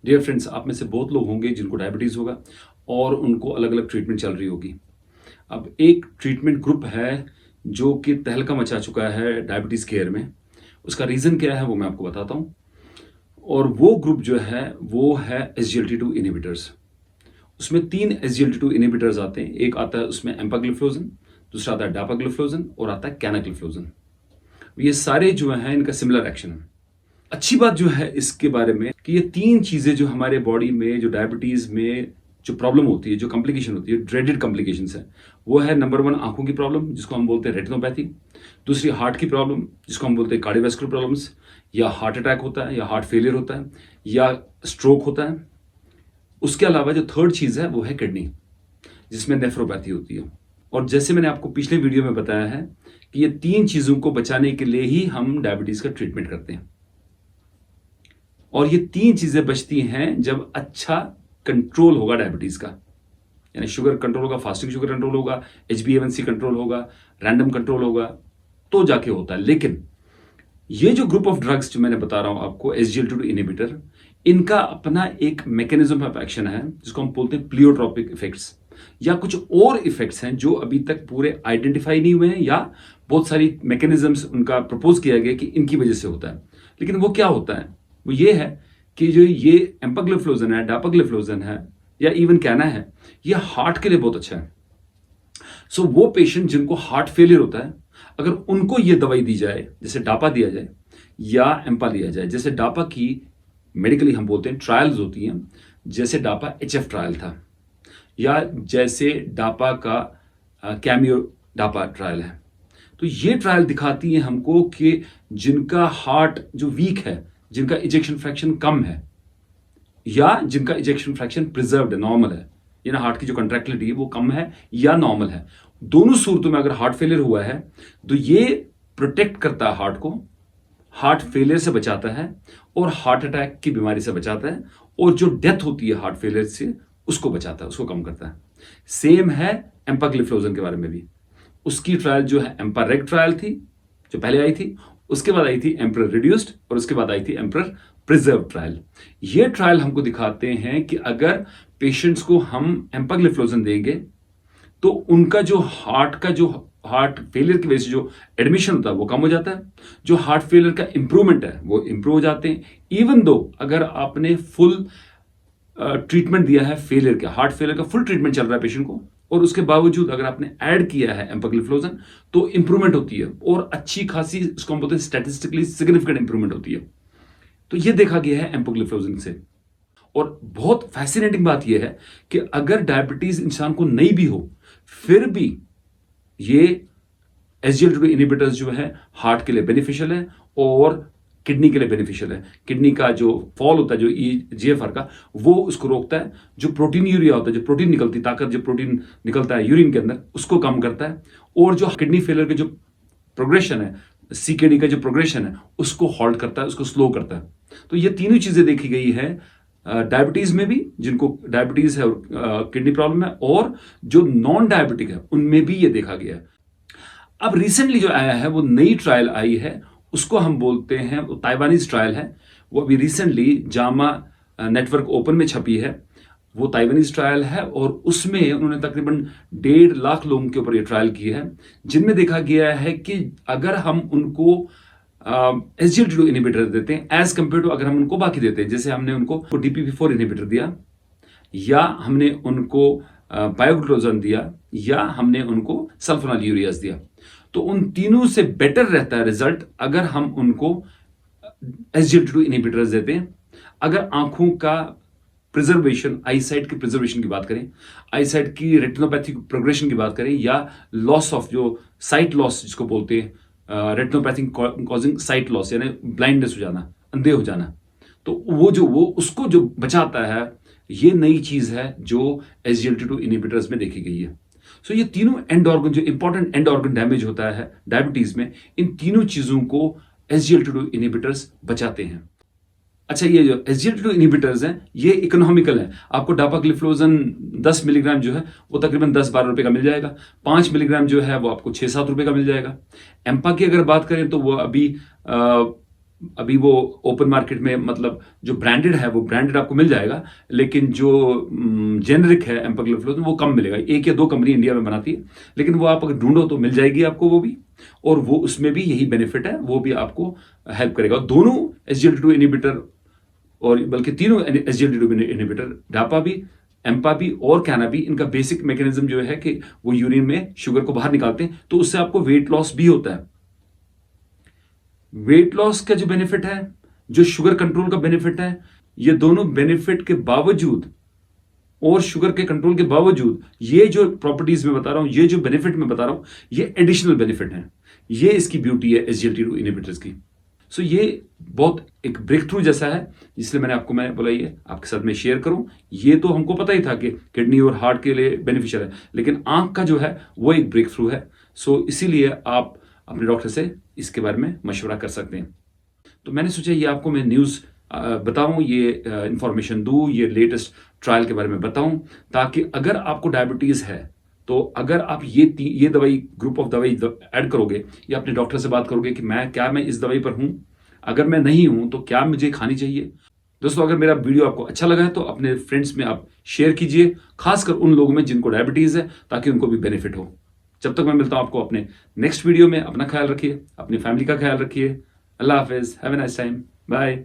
Dear friends, आप में से बहुत लोग होंगे जिनको डायबिटीज़ होगा और उनको अलग अलग ट्रीटमेंट चल रही होगी। अब एक ट्रीटमेंट ग्रुप है जो कि तहलका मचा चुका है डायबिटीज़ केयर में। उसका रीज़न क्या है वो मैं आपको बताता हूँ। और वो ग्रुप जो है वो है SGLT2 इनहिबिटर्स। उसमें 3 SGLT2 इनहिबिटर्स आते हैं। एक आता है उसमें एम्पाग्लिफ्लोजन, दूसरा आता है डापाग्लिफ्लोजन और आता है कैनाग्लिफ्लोजन। ये सारे जो हैं इनका सिमिलर एक्शन है। अच्छी बात जो है इसके बारे में कि ये 3 चीज़ें जो हमारे बॉडी में जो डायबिटीज़ में जो प्रॉब्लम होती है, जो कॉम्प्लिकेशन होती है, ड्रेडेड कॉम्प्लिकेशंस है, वो है नंबर 1 आँखों की प्रॉब्लम जिसको हम बोलते हैं रेटिनोपैथी। दूसरी हार्ट की प्रॉब्लम जिसको हम बोलते हैं कार्डियोवैस्कुलर प्रॉब्लम्स, या हार्ट अटैक होता है या हार्ट फेलियर होता है या स्ट्रोक होता है। उसके अलावा जो थर्ड चीज़ है वो है किडनी, जिसमें नेफ्रोपैथी होती है। और जैसे मैंने आपको पिछले वीडियो में बताया है कि ये 3 चीज़ों को बचाने के लिए ही हम डायबिटीज़ का ट्रीटमेंट करते हैं। और ये 3 चीजें बचती हैं जब अच्छा कंट्रोल होगा डायबिटीज का, यानी शुगर कंट्रोल होगा, फास्टिंग शुगर कंट्रोल होगा, HbA1c कंट्रोल होगा, रैंडम कंट्रोल होगा, तो जाके होता है। लेकिन ये जो ग्रुप ऑफ ड्रग्स जो मैंने बता रहा हूं आपको, SGLT2 इनहिबिटर, इनका अपना एक मैकेनिज्म ऑफ एक्शन है जिसको हम बोलते हैं प्लियोट्रोपिक इफेक्ट्स, या कुछ और इफेक्ट्स हैं जो अभी तक पूरे आइडेंटिफाई नहीं हुए हैं, या बहुत सारी मैकेनिज्म्स उनका प्रपोज किया गया कि इनकी वजह से होता है। लेकिन वो क्या होता है? वो ये है कि जो ये एम्पाग्लिफ्लोजन है, डापाग्लिफ्लोजन है या इवन कैना है, ये हार्ट के लिए बहुत अच्छा है। सो वो पेशेंट जिनको हार्ट फेलियर होता है, अगर उनको ये दवाई दी जाए, जैसे डापा दिया जाए या एम्पा लिया जाए, जैसे डापा की मेडिकली हम बोलते हैं ट्रायल्स होती हैं, जैसे डापा HF ट्रायल था, या जैसे डापा का कैमियो डापा ट्रायल है। तो ये ट्रायल दिखाती है हमको कि जिनका हार्ट जो वीक है, जिनका इजेक्शन फ्रैक्शन कम है, या जिनका इजेक्शन फ्रैक्शन प्रिजर्व्ड है, नॉर्मल है, यानी हार्ट की जो कंट्रैक्टिलिटी है वो कम है या नॉर्मल है, दोनों सूरतों में अगर हार्ट फेलियर हुआ है तो ये प्रोटेक्ट करता है हार्ट को, हार्ट फेलियर से बचाता है और हार्ट अटैक की बीमारी से बचाता है, और जो डेथ होती है हार्ट फेलियर से उसको बचाता है, उसको कम करता है। सेम है एम्पाग्लिफ्लोजन के बारे में भी। उसकी ट्रायल जो है एम्पारेग ट्रायल थी, जो पहले आई थी, उसके बाद आई थी एम्परर रिड्यूस्ड, और उसके बाद आई थी एम्परर प्रिजर्व ट्रायल। ये ट्रायल हमको दिखाते हैं कि अगर पेशेंट्स को हम एम्पाग्लिफ्लोजन देंगे तो उनका जो हार्ट फेलियर की वजह से जो एडमिशन होता है वो कम हो जाता है, जो हार्ट फेलियर का इंप्रूवमेंट है वो इंप्रूव हो जाते हैं। इवन दो अगर आपने फुल ट्रीटमेंट दिया है फेलियर का, हार्ट फेलियर का फुल ट्रीटमेंट चल रहा है पेशेंट को, और उसके बावजूद अगर आपने ऐड किया है एम्पाग्लिफ्लोजन तो इंप्रूवमेंट होती है, और अच्छी खासी, इसको हम बोलते हैं स्टैटिस्टिकली सिग्निफिकेंट इंप्रूवमेंट होती है। तो ये देखा गया है एम्पाग्लिफ्लोजन से। और बहुत फैसिनेटिंग बात यह है कि अगर डायबिटीज इंसान को नहीं भी हो, फिर भी ये SGLT2 इनहिबिटर्स जो है हार्ट के लिए बेनिफिशियल है और किडनी के लिए बेनिफिशियल है। किडनी का जो फॉल होता है, जो GFR का, वो उसको रोकता है। जो प्रोटीन यूरिया होता है, जो प्रोटीन निकलती ताकत, जो प्रोटीन निकलता है यूरिन के अंदर, उसको कम करता है। और जो किडनी फेलियर के जो प्रोग्रेशन है, CKD का जो प्रोग्रेशन है, उसको हॉल्ट करता है, उसको स्लो करता है। तो ये तीनों चीजें देखी गई है डायबिटीज में भी, जिनको डायबिटीज है और किडनी प्रॉब्लम है, और जो नॉन डायबिटिक है उनमें भी ये देखा गया है। अब रिसेंटली जो आया है वो नई ट्रायल आई है, उसको हम बोलते हैं, वो ताइवानीज ट्रायल है। वो अभी रिसेंटली जामा नेटवर्क ओपन में छपी है। वो ताइवानीज ट्रायल है और उसमें उन्होंने तकरीबन 1.5 लाख लोगों के ऊपर ये ट्रायल की है, जिनमें देखा गया है कि अगर हम उनको SGLT2 इनहिबिटर देते हैं एज कंपेयर टू अगर हम उनको बाकी देते हैं, जैसे हमने उनको DPP4 इनहिबिटर दिया, या हमने उनको बायोग्लूकोजन दिया, या हमने उनको सल्फोनाल यूरियाज दिया, तो उन तीनों से बेटर रहता है रिजल्ट अगर हम उनको SGLT2 इनहिबिटर्स देते हैं। अगर आंखों का प्रिजर्वेशन, आईसाइट की प्रिजर्वेशन की बात करें, आईसाइट की रेटिनोपैथी प्रोग्रेशन की बात करें, या लॉस ऑफ जो साइट लॉस जिसको बोलते हैं, रेटिनोपैथी कॉजिंग साइट लॉस, यानी ब्लाइंडनेस हो जाना, अंधे हो जाना, तो वो उसको जो बचाता है, ये नई चीज है जो SGLT2 इनहिबिटर्स में देखी गई है। सो ये तीनों एंड ऑर्गन, जो इंपॉर्टेंट एंड ऑर्गन डैमेज होता है डायबिटीज में, इन तीनों चीजों को SGLT2 इनहिबिटर्स बचाते हैं। अच्छा, ये जो SGLT2 इनहिबिटर्स हैं ये इकोनॉमिकल है। आपको डापाग्लिफ्लोजन 10 मिलीग्राम जो है वो तकरीबन 10-12 रुपए का मिल जाएगा। 5 मिलीग्राम जो है वो आपको 6-7 रुपए का मिल जाएगा। एम्पा की अगर बात करें तो वो अभी अभी वो ओपन मार्केट में मतलब जो ब्रांडेड है वो ब्रांडेड आपको मिल जाएगा, लेकिन जो जेनरिक है एम्पाग्लिफ्लोज वो कम मिलेगा। एक या दो कंपनी इंडिया में बनाती है, लेकिन वो आप अगर ढूंढो तो मिल जाएगी आपको वो भी, और वो उसमें भी यही बेनिफिट है, वो भी आपको हेल्प करेगा। और दोनों SGLT2 इनिबिटर, और बल्कि तीनों SGLT2 इनिबिटर, डापा भी, एम्पा भी और कैना भी, इनका बेसिक मैकेनिज्म जो है कि वो यूरिन में शुगर को बाहर निकालते हैं, तो उससे आपको वेट लॉस भी होता है। वेट लॉस का जो बेनिफिट है, जो शुगर कंट्रोल का बेनिफिट है, ये दोनों बेनिफिट के बावजूद और शुगर के कंट्रोल के बावजूद ये जो प्रॉपर्टीज में बता रहा हूं, ये जो बेनिफिट में बता रहा हूं, ये एडिशनल बेनिफिट है। ये इसकी ब्यूटी है SGLT2 इनिबिटर्स की। सो ये बहुत एक ब्रेक थ्रू जैसा है, इसलिए मैंने बोला ये आपके साथ में शेयर करूं। ये तो हमको पता ही था कि किडनी और हार्ट के लिए बेनिफिशियल है, लेकिन आंख का जो है वो एक ब्रेक थ्रू है। सो इसीलिए आप अपने डॉक्टर से इसके बारे में मशवरा कर सकते हैं। तो मैंने सोचा ये आपको मैं न्यूज़ बताऊं, ये इंफॉर्मेशन दूं, ये लेटेस्ट ट्रायल के बारे में बताऊं, ताकि अगर आपको डायबिटीज़ है तो अगर आप ये दवाई, ग्रुप ऑफ दवाई ऐड करोगे या अपने डॉक्टर से बात करोगे कि मैं इस दवाई पर हूं, अगर मैं नहीं हूं तो क्या मुझे खानी चाहिए। दोस्तों, अगर मेरा वीडियो आपको अच्छा लगा है तो अपने फ्रेंड्स में आप शेयर कीजिए, खासकर उन लोगों में जिनको डायबिटीज़ है, ताकि उनको भी बेनिफिट हो। जब तक मैं मिलता हूं आपको अपने नेक्स्ट वीडियो में, अपना ख्याल रखिए, अपनी फैमिली का ख्याल रखिए। अल्लाह हाफिज, have a nice time, bye.